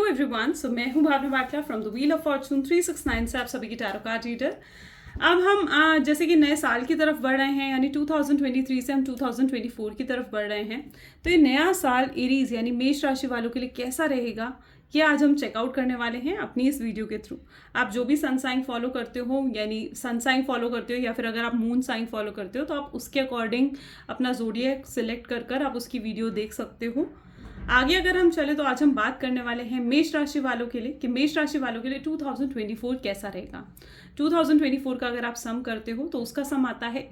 Everyone, so मैं हूं Bhavna Batla from the wheel of fortune 369 से आप सभी की टैरो कार्ड रीडर। अब हम जैसे कि नए साल की तरफ बढ़ रहे हैं, यानी 2023 से हम 2024 की तरफ बढ़ रहे हैं। तो ये नया साल एरीज यानी मेष राशि वालों के लिए कैसा रहेगा, ये आज हम चेकआउट करने वाले हैं अपनी इस वीडियो के थ्रू। आप जो भी सन साइन फॉलो करते हो, यानी सन साइन फॉलो करते हो या फिर अगर आप मून साइन फॉलो करते हो, तो आप उसके अकॉर्डिंग अपना जोडिएक सिलेक्ट कर आप उसकी वीडियो देख सकते हो। आगे अगर हम चले तो आज हम बात करने वाले हैं मेष राशि वालों के लिए कि मेष राशि वालों के लिए 2024 कैसा रहेगा। 2024 का अगर आप सम करते हो तो उसका सम आता है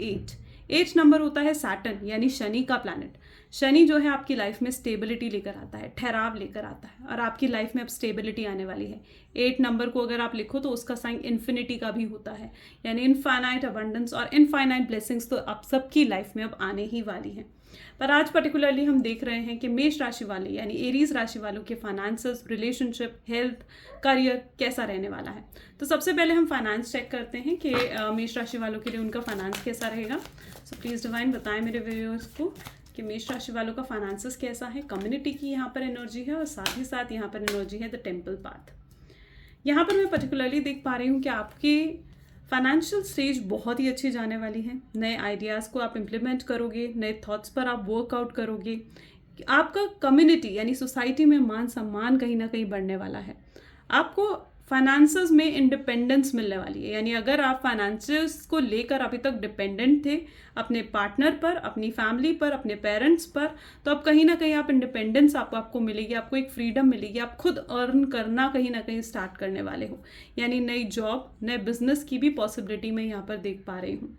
8 नंबर होता है सैटर्न यानी शनि का प्लैनेट। शनि जो है आपकी लाइफ में स्टेबिलिटी लेकर आता है, ठहराव लेकर आता है, और आपकी लाइफ में अब स्टेबिलिटी आने वाली है। 8 नंबर को अगर आप लिखो तो उसका साइन इन्फिनिटी का भी होता है, यानी इनफाइनाइट अबंडेंस और इनफाइनाइट ब्लेसिंग्स तो आप सबकी लाइफ में अब आने ही वाली हैं। पर आज पर्टिकुलरली हम देख रहे हैं कि मेष राशि वाले यानी एरीज राशि वालों के फाइनेंसेस, रिलेशनशिप, हेल्थ, करियर कैसा रहने वाला है। तो सबसे पहले हम फाइनेंस चेक करते हैं कि मेष राशि वालों के लिए उनका फाइनेंस कैसा रहेगा। सो प्लीज़ डिवाइन बताएं मेरे व्यूअर्स को कि मेष राशि वालों का फाइनेंसेस कैसा है। कम्युनिटी की यहाँ पर एनर्जी है और साथ ही साथ यहाँ पर एनर्जी है द टेम्पल पाथ। यहाँ पर मैं पर्टिकुलरली देख पा रही हूँ कि आपकी फाइनेंशियल स्टेज बहुत ही अच्छी जाने वाली है। नए आइडियाज़ को आप इम्प्लीमेंट करोगे, नए थॉट्स पर आप वर्कआउट करोगे। आपका कम्युनिटी यानी सोसाइटी में मान सम्मान कहीं ना कहीं बढ़ने वाला है। आपको फाइनेंसेस में इंडिपेंडेंस मिलने वाली है, यानी अगर आप फाइनेंसेस को लेकर अभी तक डिपेंडेंट थे अपने पार्टनर पर, अपनी फैमिली पर, अपने पेरेंट्स पर, तो अब कहीं ना कहीं आप इंडिपेंडेंस आपको मिलेगी, आपको एक फ्रीडम मिलेगी। आप खुद अर्न करना कहीं ना कहीं स्टार्ट करने वाले हो, यानी नई जॉब, नए बिजनेस की भी पॉसिबिलिटी मैं यहाँ पर देख पा रही हूँ।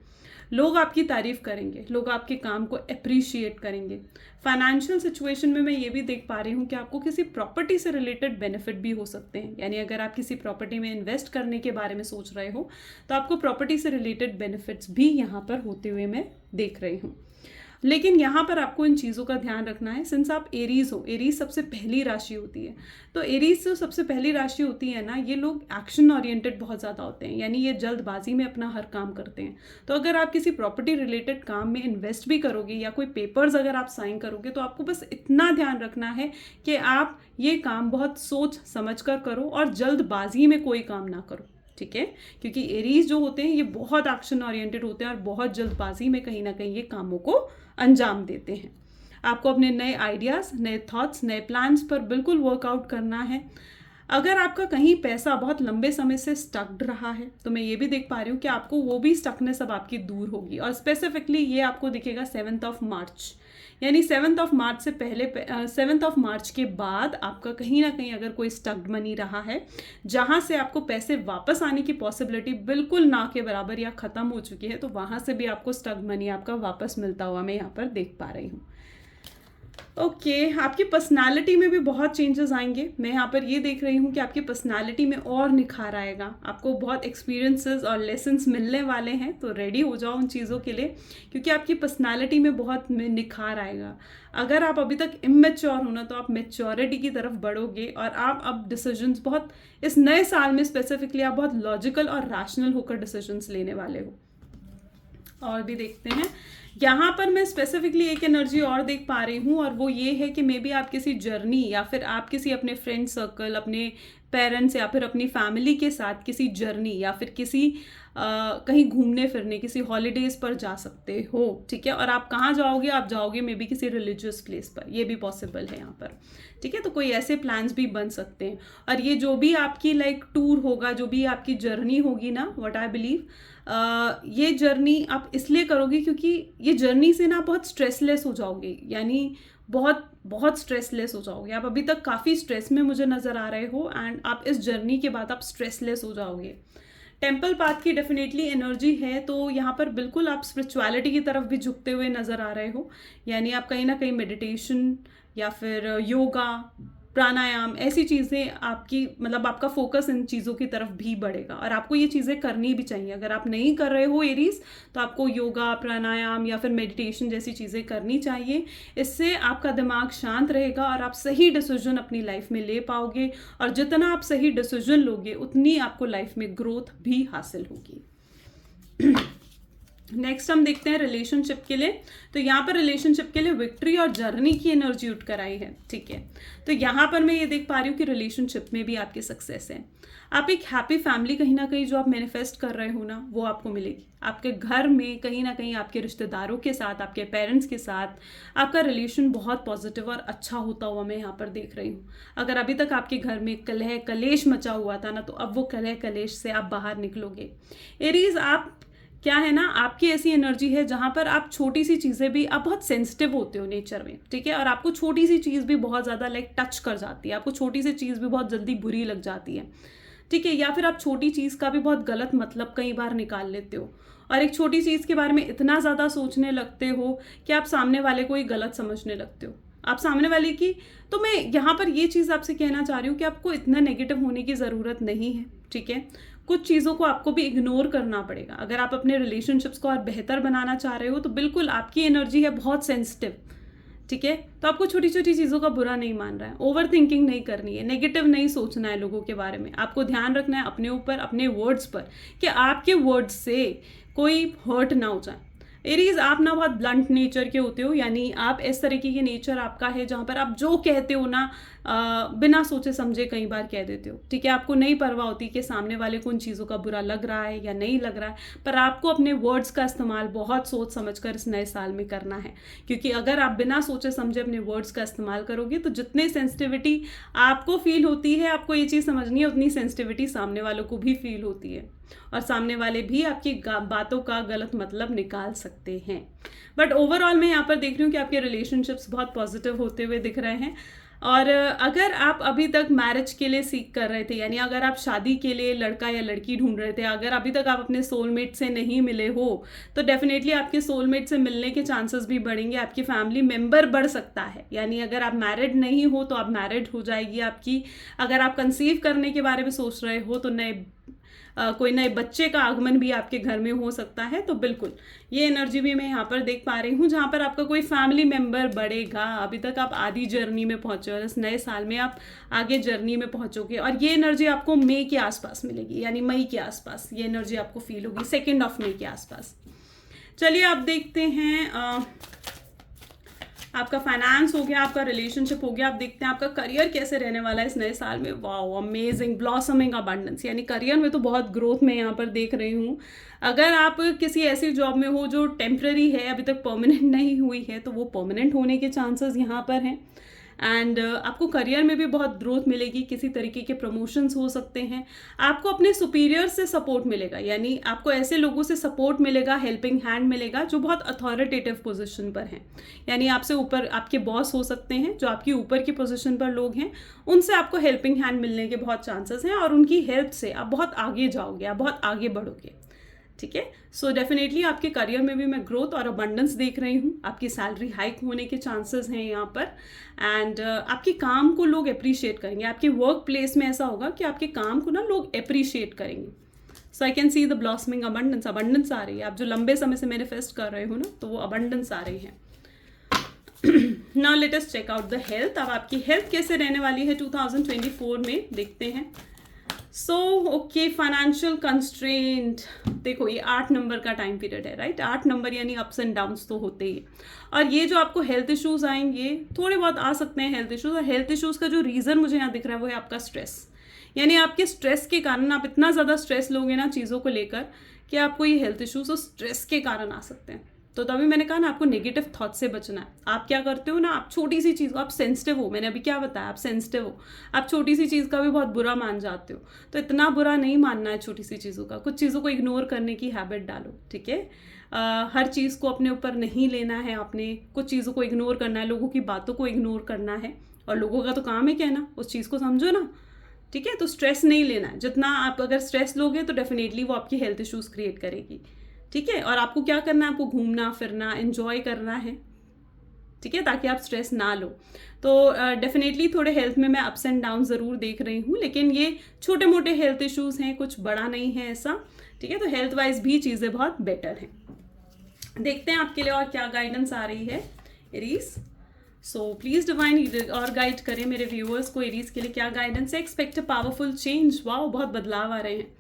लोग आपकी तारीफ करेंगे, लोग आपके काम को अप्रिशिएट करेंगे। फाइनेंशियल सिचुएशन में मैं ये भी देख पा रही हूँ कि आपको किसी प्रॉपर्टी से रिलेटेड बेनिफिट भी हो सकते हैं, यानी अगर आप किसी प्रॉपर्टी में इन्वेस्ट करने के बारे में सोच रहे हो तो आपको प्रॉपर्टी से रिलेटेड बेनिफिट्स भी यहाँ पर होते हुए मैं देख रही हूँ। लेकिन यहाँ पर आपको इन चीज़ों का ध्यान रखना है, सिंस आप एरीज हो, एरीज सबसे पहली राशि होती है। तो एरीज जो सबसे पहली राशि होती है ना, ये लोग एक्शन ओरिएंटेड बहुत ज़्यादा होते हैं, यानी ये जल्दबाजी में अपना हर काम करते हैं। तो अगर आप किसी प्रॉपर्टी रिलेटेड काम में इन्वेस्ट भी करोगे या कोई पेपर्स अगर आप साइन करोगे, तो आपको बस इतना ध्यान रखना है कि आप ये काम बहुत सोच समझ कर करो और जल्दबाजी में कोई काम ना करो, ठीक है। क्योंकि एरीज जो होते हैं ये बहुत एक्शन ओरिएंटेड होते हैं और बहुत जल्दबाजी में कहीं ना कहीं ये कामों को अंजाम देते हैं। आपको अपने नए आइडियाज़, नए थॉट्स, नए प्लान्स पर बिल्कुल वर्कआउट करना है। अगर आपका कहीं पैसा बहुत लंबे समय से स्टक्ड रहा है तो मैं ये भी देख पा रही हूँ कि आपको वो भी स्टकनेस अब आपकी दूर होगी, और स्पेसिफिकली ये आपको दिखेगा 7 मार्च, यानी 7 मार्च से पहले, 7 मार्च के बाद आपका कहीं ना कहीं अगर कोई स्टक्ड मनी रहा है, जहाँ से आपको पैसे वापस आने की पॉसिबिलिटी बिल्कुल ना के बराबर या ख़त्म हो चुकी है, तो वहाँ से भी आपको स्टक्ड मनी आपका वापस मिलता हुआ मैं यहाँ पर देख पा रही हूँ। ओके, आपकी पर्सनालिटी में भी बहुत चेंजेस आएंगे। मैं यहाँ पर ये देख रही हूँ कि आपकी पर्सनालिटी में और निखार आएगा। आपको बहुत एक्सपीरियंसेस और लेसन्स मिलने वाले हैं, तो रेडी हो जाओ उन चीज़ों के लिए, क्योंकि आपकी पर्सनालिटी में बहुत निखार आएगा। अगर आप अभी तक इमेच्योर हो ना, तो आप मेच्योरिटी की तरफ बढ़ोगे और आप अब डिसीजंस बहुत, इस नए साल में स्पेसिफिकली आप बहुत लॉजिकल और रैशनल होकर डिसीजंस लेने वाले हो। और भी देखते हैं, यहाँ पर मैं स्पेसिफिकली एक एनर्जी और देख पा रही हूँ, और वो ये है कि मे बी आप किसी जर्नी या फिर आप किसी अपने फ्रेंड सर्कल, अपने पेरेंट्स या फिर अपनी फैमिली के साथ किसी जर्नी या फिर किसी कहीं घूमने फिरने, किसी हॉलीडेज पर जा सकते हो, ठीक है। और आप कहाँ जाओगे, आप जाओगे मे बी किसी रिलीजियस प्लेस पर, ये भी पॉसिबल है यहाँ पर, ठीक है। तो कोई ऐसे प्लान्स भी बन सकते हैं। और ये जो भी आपकी लाइक टूर होगा, जो भी आपकी जर्नी होगी ना, व्हाट आई बिलीव, ये जर्नी आप इसलिए करोगे क्योंकि ये जर्नी से ना बहुत स्ट्रेसलेस हो जाओगे, यानी बहुत बहुत स्ट्रेसलेस हो जाओगे। आप अभी तक काफ़ी स्ट्रेस में मुझे नज़र आ रहे हो, एंड आप इस जर्नी के बाद आप स्ट्रेसलेस हो जाओगे। टेम्पल पाथ की डेफिनेटली एनर्जी है, तो यहाँ पर बिल्कुल आप स्पिरिचुअलिटी की तरफ भी झुकते हुए नज़र आ रहे हो, यानी आप कहीं ना कहीं मेडिटेशन या फिर योगा, प्राणायाम, ऐसी चीज़ें आपकी, मतलब आपका फोकस इन चीज़ों की तरफ भी बढ़ेगा, और आपको ये चीज़ें करनी भी चाहिए। अगर आप नहीं कर रहे हो एरीज, तो आपको योगा, प्राणायाम या फिर मेडिटेशन जैसी चीज़ें करनी चाहिए। इससे आपका दिमाग शांत रहेगा और आप सही डिसीजन अपनी लाइफ में ले पाओगे, और जितना आप सही डिसीजन लोगे उतनी आपको लाइफ में ग्रोथ भी हासिल होगी। नेक्स्ट हम देखते हैं रिलेशनशिप के लिए। तो यहाँ पर रिलेशनशिप के लिए विक्ट्री और जर्नी की एनर्जी उठ कर आई है, ठीक है। तो यहाँ पर मैं ये देख पा रही हूँ कि रिलेशनशिप में भी आपकी सक्सेस है। आप एक हैप्पी फैमिली कहीं ना कहीं जो आप मैनिफेस्ट कर रहे हो ना, वो आपको मिलेगी। आपके घर में कहीं ना कहीं आपके रिश्तेदारों के साथ, आपके पेरेंट्स के साथ आपका रिलेशन बहुत पॉजिटिव और अच्छा होता हुआ मैं यहाँ पर देख रही हूँ। अगर अभी तक आपके घर में कलह कलेश मचा हुआ था ना, तो अब वो कलह कलेश से आप बाहर निकलोगे। एरीज, आप क्या है ना, आपकी ऐसी एनर्जी है जहाँ पर आप छोटी सी चीज़ें भी, आप बहुत सेंसिटिव होते हो नेचर में, ठीक है। और आपको छोटी सी चीज़ भी बहुत ज़्यादा लाइक टच कर जाती है, आपको छोटी सी चीज़ भी बहुत जल्दी बुरी लग जाती है, ठीक है। या फिर आप छोटी चीज़ का भी बहुत गलत मतलब कई बार निकाल लेते हो, और एक छोटी चीज़ के बारे में इतना ज़्यादा सोचने लगते हो कि आप सामने वाले को ही गलत समझने लगते हो, आप सामने वाले की। तो मैं यहाँ पर ये चीज़ आपसे कहना चाह रही हूँ कि आपको इतना नेगेटिव होने की ज़रूरत नहीं है, ठीक है। कुछ चीज़ों को आपको भी इग्नोर करना पड़ेगा। अगर आप अपने रिलेशनशिप्स को और बेहतर बनाना चाह रहे हो, तो बिल्कुल आपकी एनर्जी है बहुत सेंसिटिव, ठीक है। तो आपको छोटी छोटी चीज़ों का बुरा नहीं मान रहा है, ओवर थिंकिंग नहीं करनी है, नेगेटिव नहीं सोचना है लोगों के बारे में। आपको ध्यान रखना है अपने ऊपर, अपने वर्ड्स पर, कि आपके वर्ड्स से कोई हर्ट ना हो जाए। एरीज, आप ना बहुत ब्लंट नेचर के होते हो, यानी आप इस तरीके की नेचर आपका है जहाँ पर आप जो कहते हो ना बिना सोचे समझे कई बार कह देते हो, ठीक है। आपको नहीं परवाह होती कि सामने वाले को उन चीज़ों का बुरा लग रहा है या नहीं लग रहा है, पर आपको अपने वर्ड्स का इस्तेमाल बहुत सोच समझकर इस नए साल में करना है। क्योंकि अगर आप बिना सोचे समझे अपने वर्ड्स का इस्तेमाल करोगे, तो जितनी सेंसिटिविटी आपको फील होती है, आपको ये चीज़ समझनी है, उतनी सेंसिटिविटी सामने वालों को भी फील होती है, और सामने वाले भी आपकी बातों का गलत मतलब निकाल सकते हैं। बट ओवरऑल मैं यहाँ पर देख रही हूँ कि आपके रिलेशनशिप्स बहुत पॉजिटिव होते हुए दिख रहे हैं। और अगर आप अभी तक मैरिज के लिए सीख कर रहे थे, यानी अगर आप शादी के लिए लड़का या लड़की ढूंढ रहे थे, अगर अभी तक आप अपने सोलमेट से नहीं मिले हो, तो डेफिनेटली आपके सोलमेट से मिलने के चांसेस भी बढ़ेंगे, आपकी फैमिली मेंबर बढ़ सकता है। यानी अगर आप मैरिड नहीं हो तो आप मैरिड हो जाएगी आपकी। अगर आप कंसीव करने के बारे में सोच रहे हो, तो कोई नए बच्चे का आगमन भी आपके घर में हो सकता है। तो बिल्कुल ये एनर्जी भी मैं यहाँ पर देख पा रही हूँ, जहाँ पर आपका कोई फैमिली मेंबर बढ़ेगा। अभी तक आप आधी जर्नी में पहुँचे और इस नए साल में आप आगे जर्नी में पहुँचोगे, और ये एनर्जी आपको मई के आसपास मिलेगी, यानी मई के आसपास ये एनर्जी आपको फील होगी, 2 मई के आसपास। चलिए आप देखते हैं, आपका फाइनेंस हो गया, आपका रिलेशनशिप हो गया। आप देखते हैं आपका करियर कैसे रहने वाला है इस नए साल में। वाओ, अमेजिंग, ब्लॉसमिंग अबंडेंस, यानी करियर में तो बहुत ग्रोथ मैं यहाँ पर देख रही हूँ। अगर आप किसी ऐसी जॉब में हो जो टेम्पररी है, अभी तक परमानेंट नहीं हुई है, तो वो परमानेंट होने के चांसेस यहाँ पर हैं। एंड आपको करियर में भी बहुत ग्रोथ मिलेगी, किसी तरीके के प्रमोशंस हो सकते हैं। आपको अपने सुपीरियर से सपोर्ट मिलेगा, यानी आपको ऐसे लोगों से सपोर्ट मिलेगा, हेल्पिंग हैंड मिलेगा जो बहुत अथॉरिटेटिव पोजीशन पर हैं। यानी आपसे ऊपर आपके बॉस हो सकते हैं, जो आपकी ऊपर की पोजीशन पर लोग हैं, उनसे आपको हेल्पिंग हैंड मिलने के बहुत चांसेस हैं, और उनकी हेल्प से आप बहुत आगे जाओगे, आप बहुत आगे बढ़ोगे, ठीक है। सो डेफिनेटली आपके करियर में भी मैं ग्रोथ और अबंडेंस देख रही हूँ। आपकी सैलरी हाइक होने के चांसेस हैं यहाँ पर। एंड आपके काम को लोग अप्रिशिएट करेंगे, आपके वर्क प्लेस में ऐसा होगा कि आपके काम को ना लोग अप्रिशिएट करेंगे। So I can see the blossoming abundance, abundance आ रही है। आप जो लंबे समय से मैनिफेस्ट कर रहे हो ना, तो वो अबंडेंस आ रही है। Now let us check out the health. अब आपकी हेल्थ कैसे रहने वाली है 2024 में, देखते हैं। सो ओके, फाइनेंशियल कंस्ट्रेंट, देखो ये 8 नंबर का टाइम पीरियड है, राइट। 8 नंबर यानी अप्स एंड डाउन्स तो होते ही। और ये जो आपको हेल्थ इश्यूज आएंगे, थोड़े बहुत आ सकते हैं हेल्थ इश्यूज, और हेल्थ इश्यूज का जो रीज़न मुझे यहाँ दिख रहा है वो है आपका स्ट्रेस। यानी आपके स्ट्रेस के कारण आप इतना ज़्यादा स्ट्रेस लोगे ना चीज़ों को लेकर, कि आपको ये हेल्थ इश्यूज और स्ट्रेस के कारण आ सकते हैं। तो तभी मैंने कहा ना, आपको नेगेटिव थॉट से बचना है। आप क्या करते हो ना, आप छोटी सी चीज़, आप सेंसिटिव हो, मैंने अभी क्या बताया, आप सेंसिटिव हो, आप छोटी सी चीज़ का भी बहुत बुरा मान जाते हो। तो इतना बुरा नहीं मानना है छोटी सी चीज़ों का, कुछ चीज़ों को इग्नोर करने की हैबिट डालो, ठीक है। हर चीज़ को अपने ऊपर नहीं लेना है आपने, कुछ चीज़ों को इग्नोर करना है, लोगों की बातों को इग्नोर करना है, और लोगों का तो काम है कहना, उस चीज़ को समझो ना, ठीक है। तो स्ट्रेस नहीं लेना है। जितना आप अगर स्ट्रेस लोगे तो डेफिनेटली वो आपकी हेल्थ इश्यूज़ क्रिएट करेगी, ठीक है। और आपको क्या करना है, आपको घूमना फिरना एंजॉय करना है, ठीक है, ताकि आप स्ट्रेस ना लो। तो डेफिनेटली थोड़े हेल्थ में मैं अप्स एंड डाउन ज़रूर देख रही हूँ, लेकिन ये छोटे मोटे हेल्थ इश्यूज़ हैं, कुछ बड़ा नहीं है ऐसा, ठीक है। तो हेल्थ वाइज भी चीज़ें बहुत बेटर हैं। देखते हैं आपके लिए और क्या गाइडेंस आ रही है एरीज। सो प्लीज़ डिवाइन और गाइड करें मेरे व्यूअर्स को, एरीज के लिए क्या गाइडेंस है। Expect a powerful change, wow, बहुत बदलाव आ रहे हैं।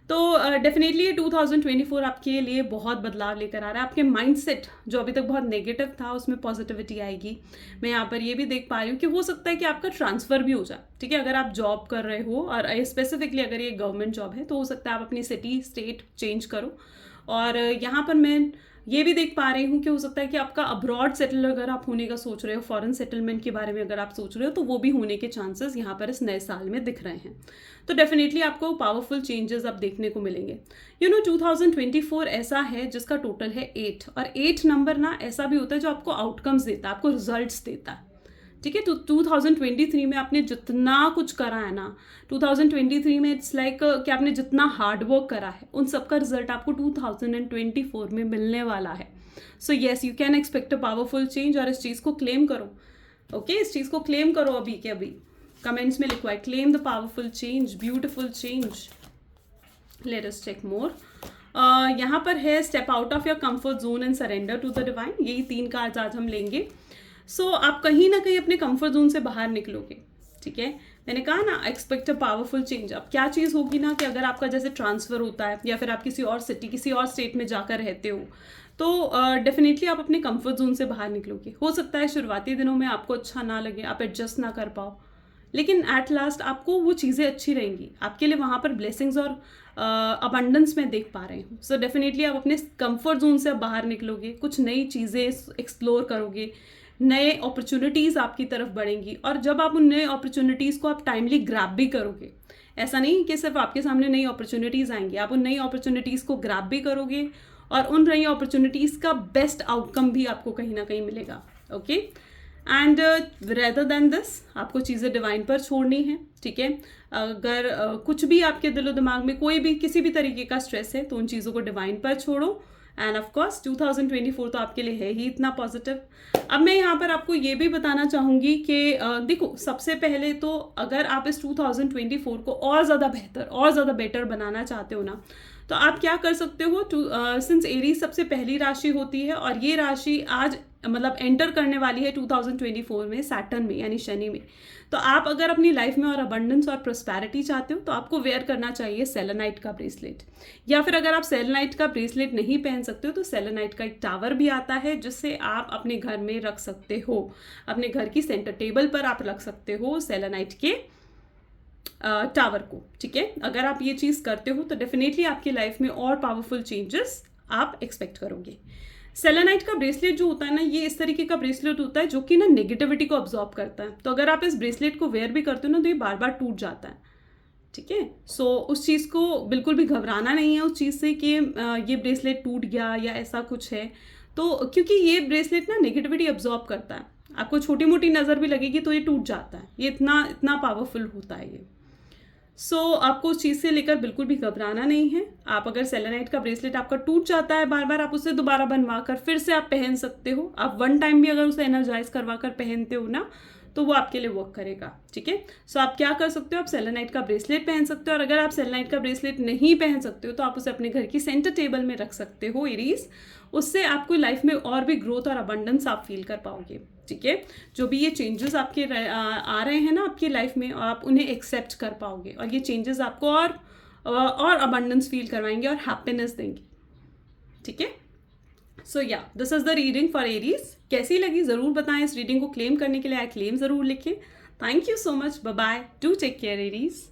तो डेफिनेटली ये 2024 आपके लिए बहुत बदलाव लेकर आ रहा है। आपके माइंडसेट जो अभी तक बहुत नेगेटिव था उसमें पॉजिटिविटी आएगी। मैं यहाँ पर ये भी देख पा रही हूँ कि हो सकता है कि आपका ट्रांसफ़र भी हो जाए, ठीक है। अगर आप जॉब कर रहे हो और स्पेसिफिकली अगर ये गवर्नमेंट जॉब है तो हो सकता है आप अपनी सिटी स्टेट चेंज करो। और यहाँ पर मैं ये भी देख पा रही हूँ कि हो सकता है कि आपका अब्रॉड सेटल अगर आप होने का सोच रहे हो, फॉरेन सेटलमेंट के बारे में अगर आप सोच रहे हो, तो वो भी होने के चांसेस यहाँ पर इस नए साल में दिख रहे हैं। तो डेफिनेटली आपको पावरफुल चेंजेस अब देखने को मिलेंगे। 2024 ऐसा है जिसका टोटल है 8, और 8 नंबर ना ऐसा भी होता है जो आपको आउटकम्स देता है, आपको रिजल्ट्स देता है, ठीक है। तो 2023 में आपने जितना कुछ करा है ना, 2023 में इट्स लाइक कि आपने जितना हार्ड वर्क करा है उन सबका रिजल्ट आपको 2024 में मिलने वाला है। So yes, you can expect a powerful change, और इस चीज़ को क्लेम करो। ओके, इस चीज़ को क्लेम करो अभी के अभी। कमेंट्स में लिखवाए claim the powerful change, beautiful change. Let us check more. यहाँ पर है step out of your comfort zone and surrender to the divine. यही 3 कार्ड्स आज हम लेंगे। सो आप कहीं ना कहीं अपने कंफर्ट जोन से बाहर निकलोगे, ठीक है। मैंने कहा ना, एक्सपेक्ट अ पावरफुल चेंज। अब क्या चीज़ होगी ना कि अगर आपका जैसे ट्रांसफ़र होता है या फिर आप किसी और सिटी, किसी और स्टेट में जाकर रहते हो, तो डेफिनेटली आप अपने कंफर्ट जोन से बाहर निकलोगे। हो सकता है शुरुआती दिनों में आपको अच्छा ना लगे, आप एडजस्ट ना कर पाओ, लेकिन एट लास्ट आपको वो चीज़ें अच्छी रहेंगी। आपके लिए वहाँ पर ब्लेसिंग्स और अबंडेंस में देख पा रही हूँ। सो डेफिनेटली आप अपने कंफर्ट जोन से बाहर निकलोगे, कुछ नई चीज़ें एक्सप्लोर करोगे, नए अपॉर्चुनिटीज़ आपकी तरफ बढ़ेंगी। और जब आप उन नए अपॉर्चुनिटीज़ को आप टाइमली ग्रैब भी करोगे, ऐसा नहीं कि सिर्फ आपके सामने नई अपॉर्चुनिटीज़ आएंगी, आप उन नई अपॉर्चुनिटीज़ को ग्रैब भी करोगे और उन नई अपॉर्चुनिटीज़ का बेस्ट आउटकम भी आपको कहीं ना कहीं मिलेगा। Okay, and rather than this आपको चीज़ें डिवाइन पर छोड़नी है, ठीक है। अगर कुछ भी आपके दिलो दिमाग में कोई भी किसी भी तरीके का स्ट्रेस है तो उन चीज़ों को डिवाइन पर छोड़ो। एंड ऑफ कोर्स 2024 तो आपके लिए है ही इतना पॉजिटिव। अब मैं यहाँ पर आपको ये भी बताना चाहूँगी कि देखो, सबसे पहले तो अगर आप इस 2024 को और ज़्यादा बेहतर और ज़्यादा बेटर बनाना चाहते हो ना, तो आप क्या कर सकते हो। सिंस एरीज सबसे पहली राशि होती है और ये राशि आज मतलब एंटर करने वाली है 2024 में सैटर्न में, यानी शनि में। तो आप अगर अपनी लाइफ में और अबंडेंस और प्रोस्पैरिटी चाहते हो तो आपको वेयर करना चाहिए सेलेनाइट का ब्रेसलेट, या फिर अगर आप सेलेनाइट का ब्रेसलेट नहीं पहन सकते हो तो सेलेनाइट का एक टावर भी आता है जिससे आप अपने घर में रख सकते हो, अपने घर की सेंटर टेबल पर आप रख सकते हो सेलेनाइट के टावर को, ठीक है। अगर आप ये चीज़ करते हो तो डेफिनेटली आपकी लाइफ में और पावरफुल चेंजेस आप एक्सपेक्ट करोगे। सेलेनाइट का ब्रेसलेट जो होता है ना, ये इस तरीके का ब्रेसलेट होता है जो कि ना नेगेटिविटी को ऑब्जॉर्व करता है। तो अगर आप इस ब्रेसलेट को वेयर भी करते हो ना तो ये बार बार टूट जाता है, ठीक है। सो उस चीज़ को बिल्कुल भी घबराना नहीं है उस चीज़ से कि ये ब्रेसलेट टूट गया या ऐसा कुछ है। तो क्योंकि ये ब्रेसलेट ना नेगेटिविटी ऑब्जॉर्व करता है, आपको छोटी मोटी नज़र भी लगेगी तो ये टूट जाता है, ये इतना पावरफुल होता है ये। सो आपको उस चीज़ से लेकर बिल्कुल भी घबराना नहीं है। आप अगर सेलेनाइट का ब्रेसलेट आपका टूट जाता है बार बार, आप उसे दोबारा बनवा कर फिर से आप पहन सकते हो। आप वन टाइम भी अगर उसे एनर्जाइज करवा कर पहनते हो ना तो वो आपके लिए वर्क करेगा, ठीक है। सो आप क्या कर सकते हो, आप सेलेनाइट का ब्रेसलेट पहन सकते हो। और अगर आप सेलेनाइट का ब्रेसलेट नहीं पहन सकते हो तो आप उसे अपने घर की सेंटर टेबल में रख सकते हो एरीज। उससे आपको लाइफ में और भी ग्रोथ और अबंडेंस आप फील कर पाओगे, ठीक है। जो भी ये चेंजेस आपके आ रहे हैं ना आपकी लाइफ में, आप उन्हें एक्सेप्ट कर पाओगे और ये चेंजेस आपको और अबंडेंस फील करवाएंगे और हैप्पीनेस देंगे, ठीक है। सो या this is the reading for Aries. कैसी लगी ज़रूर बताएं। इस रीडिंग को क्लेम करने के लिए क्लेम ज़रूर लिखें। Thank you so much, bye bye, do take care Aries.